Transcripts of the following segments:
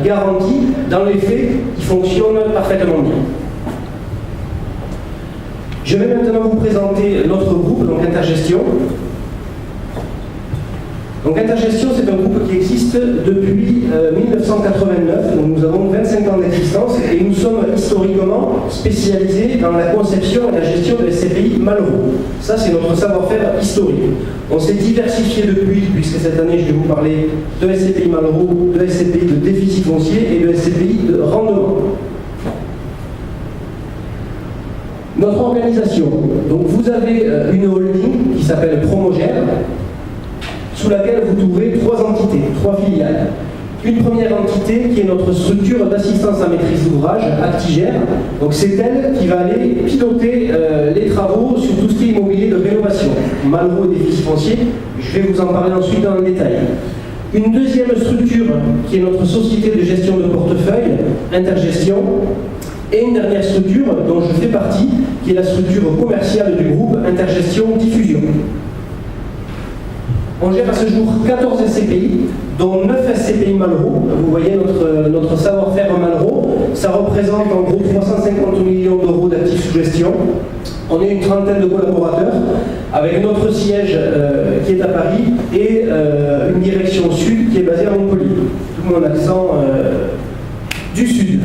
garantie, dans les faits, qui fonctionne parfaitement bien. Je vais maintenant vous présenter notre groupe, donc Intergestion. Donc Intergestion, c'est un groupe qui existe depuis 1989, donc nous avons 25 ans d'existence et nous sommes historiquement spécialisés dans la conception et la gestion de SCPI Malraux. Ça, c'est notre savoir-faire historique. On s'est diversifié depuis, puisque cette année, je vais vous parler de SCPI Malraux, de SCPI de déficit foncier et de SCPI de rendement. Notre organisation, donc vous avez une holding qui s'appelle Promogère, sous laquelle vous trouvez 3 entités, 3 filiales. Une première entité qui est notre structure d'assistance à maîtrise d'ouvrage, Actigère. Donc c'est elle qui va aller piloter les travaux sur tout ce qui est immobilier de rénovation, Malraux et déficit foncier. Je vais vous en parler ensuite dans le détail. Une deuxième structure qui est notre société de gestion de portefeuille, Intergestion. Et une dernière structure dont je fais partie, qui est la structure commerciale du groupe Intergestion Diffusion. On gère à ce jour 14 SCPI, dont 9 SCPI Malraux. Vous voyez notre savoir-faire en Malraux. Ça représente en gros 350 millions d'euros d'actifs sous gestion. On est une trentaine de collaborateurs, avec notre siège qui est à Paris et une direction sud qui est basée à Montpellier. Tout mon accent du sud.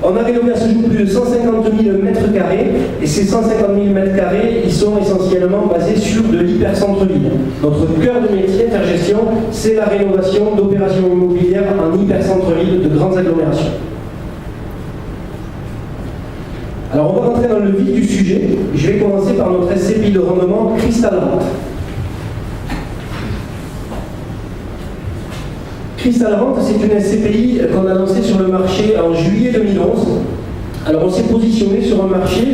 On a rénové à ce jour plus de 150 000 mètres carrés, et ces 150 000 mètres carrés, ils sont essentiellement basés sur de l'hyper-centre-ville. Notre cœur de métier, Intergestion, c'est la rénovation d'opérations immobilières en hyper-centre-ville de grandes agglomérations. Alors on va rentrer dans le vif du sujet. Je vais commencer par notre SCPI de rendement Cristal Rente. Cristal Rente, c'est une SCPI qu'on a lancée sur le marché en juillet 2011. Alors on s'est positionné sur un marché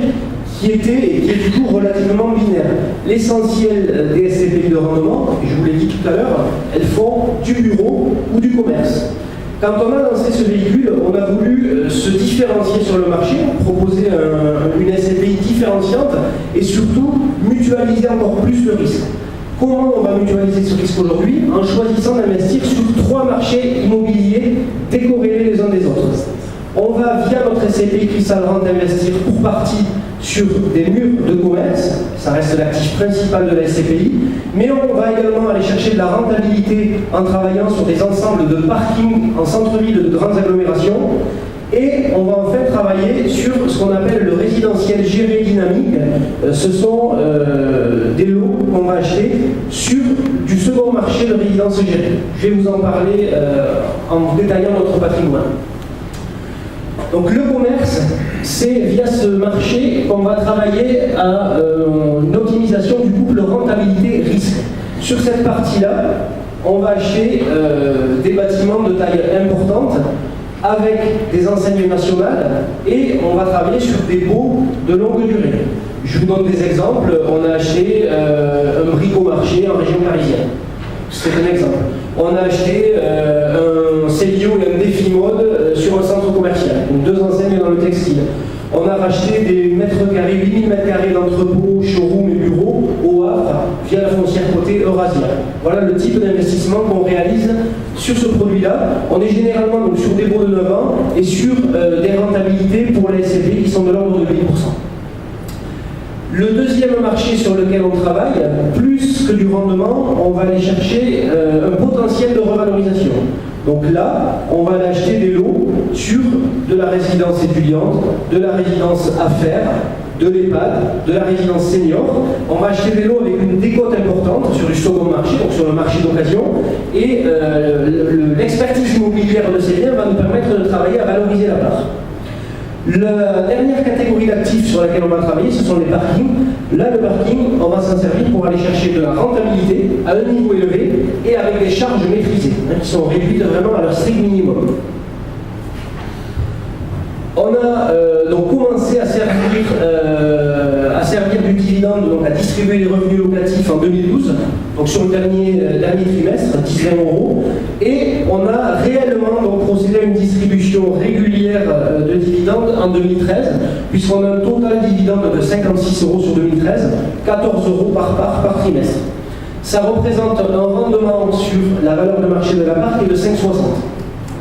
qui était et qui est toujours relativement binaire. L'essentiel des SCPI de rendement, et je vous l'ai dit tout à l'heure, elles font du bureau ou du commerce. Quand on a lancé ce véhicule, on a voulu se différencier sur le marché, proposer une SCPI différenciante et surtout mutualiser encore plus le risque. Comment on va mutualiser ce risque aujourd'hui? En choisissant d'investir sur 3 marchés immobiliers décorrélés les uns des autres. On va, via notre SCPI Cristal Rente, investir pour partie sur des murs de commerce, ça reste l'actif principal de la SCPI, mais on va également aller chercher de la rentabilité en travaillant sur des ensembles de parkings en centre-ville de grandes agglomérations. Et on va en fait travailler sur ce qu'on appelle le résidentiel géré dynamique. Ce sont des lots qu'on va acheter sur du second marché de résidence gérée. Je vais vous en parler en détaillant notre patrimoine. Donc le commerce, c'est via ce marché qu'on va travailler à une optimisation du couple rentabilité-risque. Sur cette partie-là, on va acheter des bâtiments de taille importante, avec des enseignes nationales, et on va travailler sur des baux de longue durée. Je vous donne des exemples. On a acheté un bricomarché en région parisienne. C'est un exemple. On a acheté un Célio et un Défimode sur un centre commercial, donc 2 enseignes dans le textile. On a racheté des mètres carrés, 8000 mètres carrés d'entrepôts, showroom et bureaux au Havre via la foncière cotée Eurasia. Voilà le type d'investissement qu'on réalise sur ce produit-là. On est généralement donc sur des baux de 9 ans et sur des rentabilités pour les SCPI qui sont de l'ordre de 8%. Le deuxième marché sur lequel on travaille, plus que du rendement, on va aller chercher un potentiel de revalorisation. Donc là, on va aller acheter des lots sur de la résidence étudiante, de la résidence affaires, de l'EHPAD, de la résidence senior. On va acheter des lots avec une décote importante sur du second marché, donc sur le marché d'occasion, et l'expertise immobilière de ces biens va nous permettre de travailler à valoriser la part. La dernière catégorie d'actifs sur laquelle on va travailler, ce sont les parkings. Là, le parking, on va s'en servir pour aller chercher de la rentabilité à un niveau élevé et avec des charges maîtrisées, qui sont réduites vraiment à leur strict minimum. On a donc commencé à servir du dividende, donc à distribuer les revenus locatifs en 2012, donc sur le dernier trimestre, 10 €, et on a réellement donc procédé à une distribution régulière de dividendes en 2013, puisqu'on a un total dividende de 56 € sur 2013, 14 € par part par trimestre. Ça représente un rendement sur la valeur de marché de la part qui est de 5,60.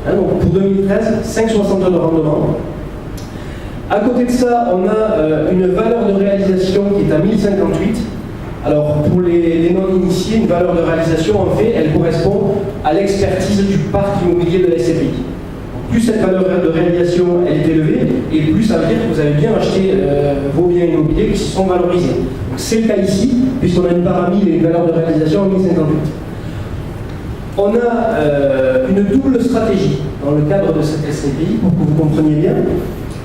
Donc pour 2013, 5,62 de rendement. À côté de ça, on a une valeur de réalisation qui est à 1058. Alors pour les non-initiés, une valeur de réalisation, en fait, elle correspond à l'expertise du parc immobilier de la SCPI. Plus cette valeur de réalisation elle est élevée, et plus ça veut dire que vous avez bien acheté vos biens immobiliers qui se sont valorisés. C'est le cas ici, puisqu'on a une part à 1000 et une valeur de réalisation à 1058. On a une double stratégie dans le cadre de cette SCPI, pour que vous compreniez bien.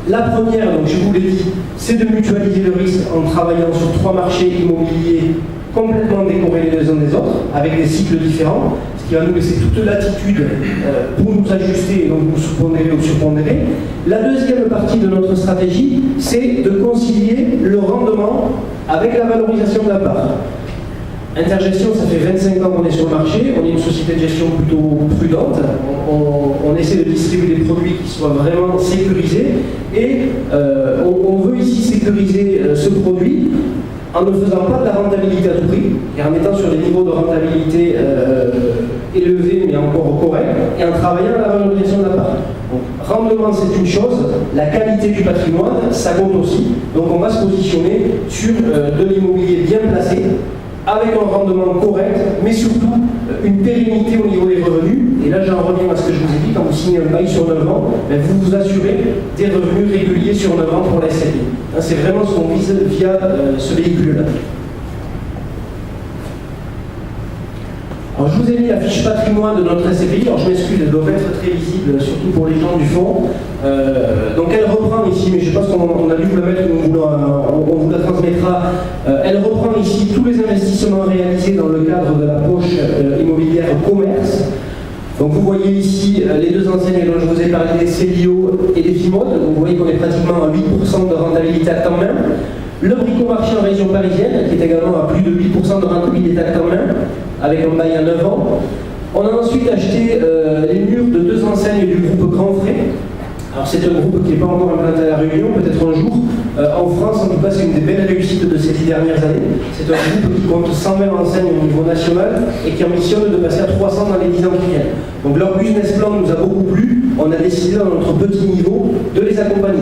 La première, donc je vous l'ai dit, c'est de mutualiser le risque en travaillant sur 3 marchés immobiliers complètement décorrélés les uns des autres, avec des cycles différents, ce qui va nous laisser toute latitude pour nous ajuster et donc nous sous-pondérer ou surpondérer. La deuxième partie de notre stratégie, c'est de concilier le rendement avec la valorisation de la part. Intergestion, ça fait 25 ans qu'on est sur le marché, on est une société de gestion plutôt prudente, on essaie de distribuer des produits qui soient vraiment sécurisés et on veut ici sécuriser ce produit en ne faisant pas de la rentabilité à tout prix et en étant sur des niveaux de rentabilité élevés mais encore corrects et en travaillant à la valorisation de la part. Donc, rendement c'est une chose, la qualité du patrimoine ça compte aussi, donc on va se positionner sur de l'immobilier bien placé avec un rendement correct, mais surtout une pérennité au niveau des revenus. Et là, j'en reviens à ce que je vous ai dit, quand vous signez un bail sur 9 ans, vous vous assurez des revenus réguliers sur 9 ans pour la SCPI. C'est vraiment ce qu'on vise via ce véhicule-là. Alors, je vous ai mis la fiche patrimoine de notre SCPI. Alors, je m'excuse, elle doit être très visible, surtout pour les gens du fond. Donc, elle reprend ici, mais je pense qu'on a dû vous la mettre, on vous la transmettra. Elle reprend ici tous les investissements réalisés dans le cadre de la poche immobilière commerce. Donc, vous voyez ici les deux enseignes dont je vous ai parlé, des Célio et des Fimod. Donc, vous voyez qu'on est pratiquement à 8% de rentabilité à temps même. Le bricomarché en région parisienne, qui est également à plus de 8% de rentabilité à temps même, avec un bail à 9 ans. On a ensuite acheté les murs de 2 enseignes du groupe Grand Frais. Alors c'est un groupe qui n'est pas encore implanté à La Réunion, peut-être un jour. En France, en tout cas, c'est une des belles réussites de ces 10 dernières années. C'est un groupe qui compte 120 enseignes au niveau national et qui ambitionne de passer à 300 dans les 10 ans qui viennent. Donc leur business plan nous a beaucoup plu. On a décidé dans notre petit niveau de les accompagner.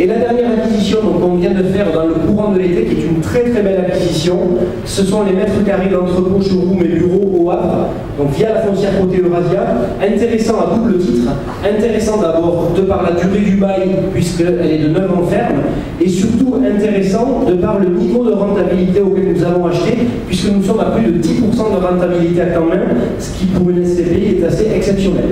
Et la dernière acquisition qu'on vient de faire dans le courant de l'été, qui est une très très belle acquisition, ce sont les mètres carrés d'entrepôt, showroom et bureaux au Havre, donc via la foncière côté Eurasia. Intéressant à double titre, intéressant d'abord de par la durée du bail, puisqu'elle est de 9 ans ferme, et surtout intéressant de par le niveau de rentabilité auquel nous avons acheté, puisque nous sommes à plus de 10% de rentabilité à temps même, ce qui pour une SCPI est assez exceptionnel.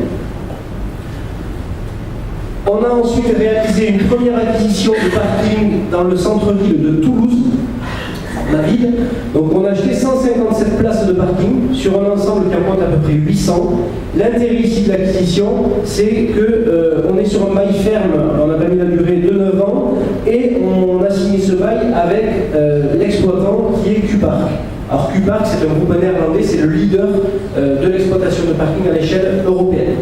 On a ensuite réalisé une première acquisition de parking dans le centre-ville de Toulouse, la ville. Donc on a acheté 157 places de parking sur un ensemble qui en compte à peu près 800. L'intérêt ici de l'acquisition, c'est qu'on est sur un bail ferme, on a pas mis la durée de 9 ans, et on a signé ce bail avec l'exploitant qui est Q-Park. Alors Q-Park, c'est un groupe néerlandais, c'est le leader de l'exploitation de parking à l'échelle européenne.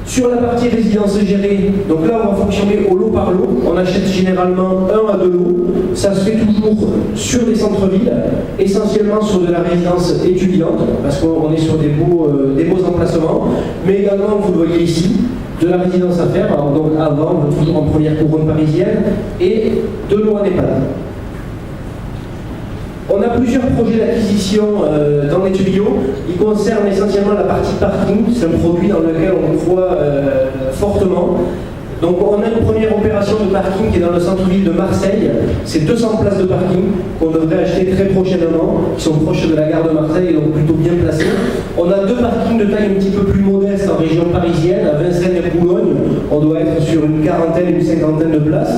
Sur la partie résidence gérée, donc là on va fonctionner au lot par lot, on achète généralement 1 à 2 lots, ça se fait toujours sur des centres-villes, essentiellement sur de la résidence étudiante, parce qu'on est sur des beaux emplacements, mais également, vous le voyez ici, de la résidence à faire, alors donc avant, toujours en première couronne parisienne, et 2 lots en EHPAD. On a plusieurs projets d'acquisition dans les tuyaux. Ils concernent essentiellement la partie parking. C'est un produit dans lequel on croit fortement. Donc on a une première opération de parking qui est dans le centre-ville de Marseille. C'est 200 places de parking qu'on devrait acheter très prochainement, qui sont proches de la gare de Marseille, donc plutôt bien placés. On a 2 parkings de taille un petit peu plus modeste en région parisienne, à Vincennes et Boulogne. On doit être sur une quarantaine, une cinquantaine de places.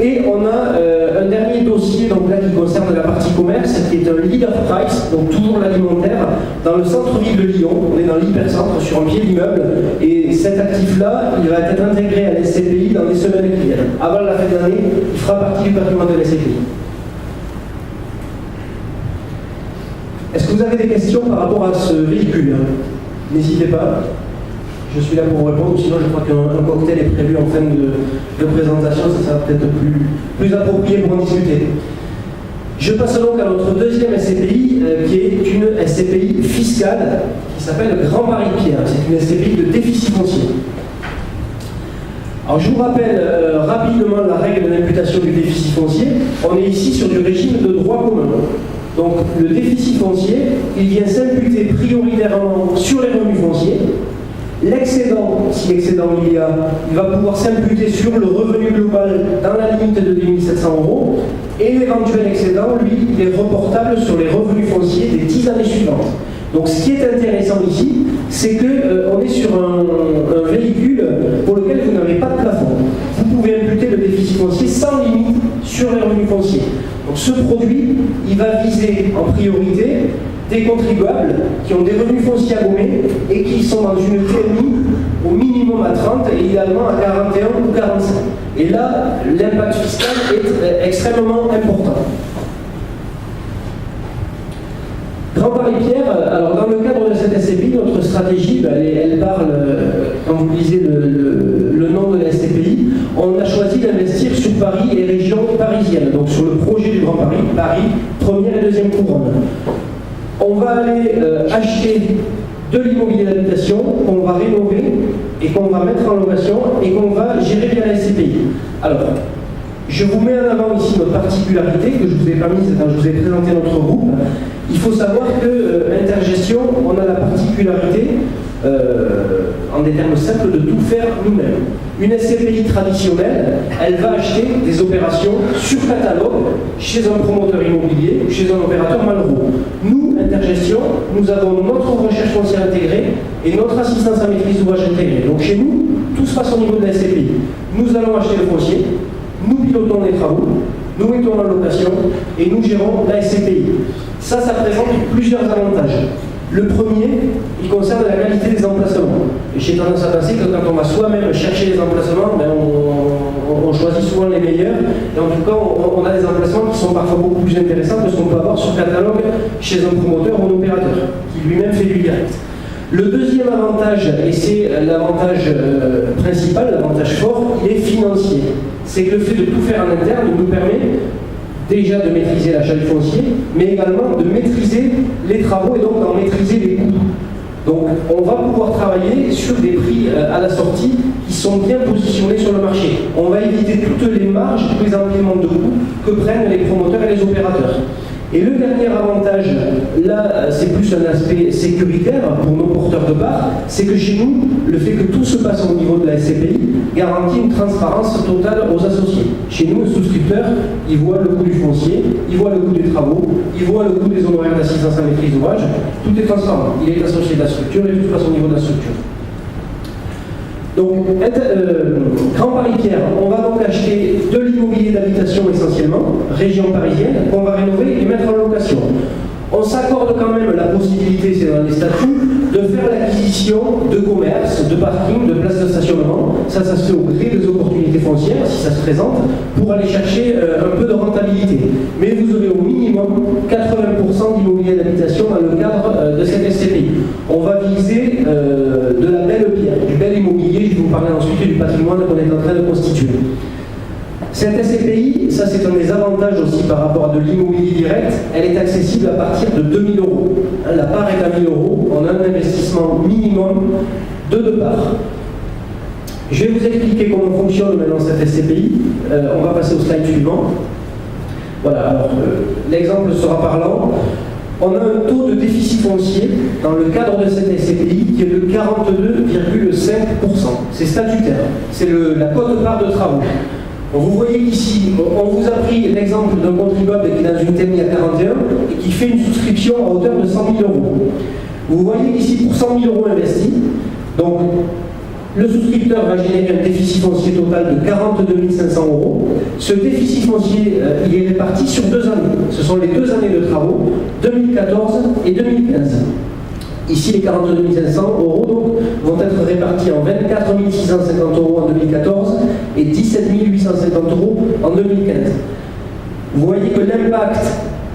Et on a un dernier dossier donc là, qui concerne la partie commerce, qui est un leader price, donc toujours l'alimentaire, dans le centre-ville de Lyon. On est dans l'hypercentre, sur un pied d'immeuble. Et cet actif-là, il va être intégré à la SCPI dans les semaines qui viennent. Avant la fin de l'année, il fera partie du patrimoine de la SCPI. Est-ce que vous avez des questions par rapport à ce véhicule? N'hésitez pas. Je suis là pour vous répondre, sinon je crois qu'un cocktail est prévu en fin de présentation, ça sera peut-être plus approprié pour en discuter. Je passe donc à notre deuxième SCPI, qui est une SCPI fiscale, qui s'appelle Grand Paris Pierre. C'est une SCPI de déficit foncier. Alors je vous rappelle rapidement la règle d'imputation du déficit foncier. On est ici sur du régime de droit commun. Donc le déficit foncier, il vient s'imputer prioritairement sur les revenus fonciers. L'excédent, si excédent il y a, il va pouvoir s'imputer sur le revenu global dans la limite de 2700 €. Et l'éventuel excédent, lui, il est reportable sur les revenus fonciers des 10 années suivantes. Donc ce qui est intéressant ici, c'est qu'on est sur un véhicule pour lequel vous n'avez pas de plafond. Vous pouvez imputer le déficit foncier sans limite sur les revenus fonciers. Donc ce produit, il va viser en priorité des contribuables qui ont des revenus fonciers à gommer et qui sont dans une TMI au minimum à 30 et idéalement à 41 ou 45. Et là, l'impact fiscal est extrêmement important. Grand Paris Pierre, alors dans le cadre de cette SCPI, notre stratégie, elle parle, quand vous lisez le nom de la SCPI, on a choisi d'investir sur Paris et région parisienne, donc sur le projet du Grand Paris, Paris, première et deuxième couronne. On va aller acheter de l'immobilier d'habitation qu'on va rénover et qu'on va mettre en location et qu'on va gérer via la SCPI. Alors, je vous mets en avant ici notre particularité que je vous ai pas mise quand je vous ai présenté notre groupe. Il faut savoir que Intergestion, on a la particularité, en des termes simples, de tout faire nous-mêmes. Une SCPI traditionnelle, elle va acheter des opérations sur catalogue chez un promoteur immobilier, chez un opérateur Malraux. Nous, Intergestion, nous avons notre recherche foncière intégrée et notre assistance à maîtrise d'ouvrage intégrée. Donc chez nous, tout se passe au niveau de la SCPI. Nous allons acheter le foncier, nous pilotons les travaux, nous mettons en location et nous gérons la SCPI. Ça présente plusieurs avantages. Le premier, il concerne la qualité des emplacements. Et j'ai tendance à penser que quand on va soi-même chercher les emplacements, on choisit souvent les meilleurs. Et en tout cas, on a des emplacements qui sont parfois beaucoup plus intéressants que ce qu'on peut avoir sur catalogue chez un promoteur ou un opérateur, qui lui-même fait du direct. Le deuxième avantage, et c'est l'avantage principal, l'avantage fort, il est financier. C'est que le fait de tout faire en interne nous permet déjà de maîtriser l'achat du foncier, mais également de maîtriser les travaux et donc d'en maîtriser les coûts. Donc on va pouvoir travailler sur des prix à la sortie qui sont bien positionnés sur le marché. On va éviter toutes les marges, tous les empilements de coûts que prennent les promoteurs et les opérateurs. Et le dernier avantage, là c'est plus un aspect sécuritaire pour nos porteurs de parts, c'est que chez nous, le fait que tout se passe au niveau de la SCPI garantit une transparence totale aux associés. Chez nous, le souscripteur, il voit le coût du foncier, il voit le coût des travaux, il voit le coût des honoraires d'assistance à maîtrise d'ouvrage, tout est transparent. Il est associé de la structure et tout passe au niveau de la structure. Donc, Grand Paris Pierre, on va donc acheter de l'immobilier d'habitation essentiellement, région parisienne, qu'on va rénover et mettre en location. On s'accorde quand même la possibilité, c'est dans les statuts, de faire l'acquisition de commerces, de parkings, de places de stationnement. Ça se fait au gré des opportunités foncières, si ça se présente, pour aller chercher un peu de rentabilité. Mais vous aurez au minimum 80% d'immobilier d'habitation dans le cadre de cette SCPI. On va viser de la belle pierre, du bel immobilier. Je vais vous parler ensuite du patrimoine qu'on est en train de constituer. Cette SCPI, ça c'est un des avantages aussi par rapport à de l'immobilier direct, elle est accessible à partir de 2 000 €. La part est à 1 000 €, on a un investissement minimum de 2 parts. Je vais vous expliquer comment fonctionne maintenant cette SCPI. On va passer au slide suivant. Voilà, alors l'exemple sera parlant. On a un taux de déficit foncier dans le cadre de cette SCPI qui est de 42,5%. C'est statutaire, c'est la quote-part de travaux. Vous voyez ici, on vous a pris l'exemple d'un contribuable qui est dans une TMI à 41 et qui fait une souscription à hauteur de 100 000 €. Vous voyez ici pour 100 000 € investis, donc le souscripteur va générer un déficit foncier total de 42 500 €. Ce déficit foncier, il est réparti sur 2 années. Ce sont les 2 années de travaux, 2014 et 2015. Ici, les 42 500 € donc, vont être répartis en 24 650 € en 2014 et 17 850 € en 2015. Vous voyez que l'impact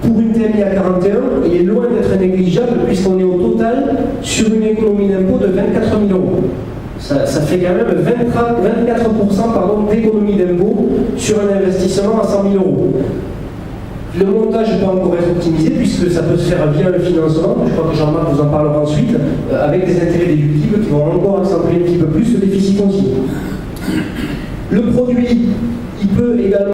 pour une TMI à 41, il est loin d'être négligeable puisqu'on est au total sur une économie d'impôt de 24 000 €. Ça fait quand même 24% d'économie d'impôt sur un investissement à 100 000 €. Le montage peut encore être optimisé puisque ça peut se faire via le financement. Je crois que Jean-Marc vous en parlera ensuite, avec des intérêts déductibles qui vont encore accentuer un petit peu plus le déficit foncier. Le produit, il peut également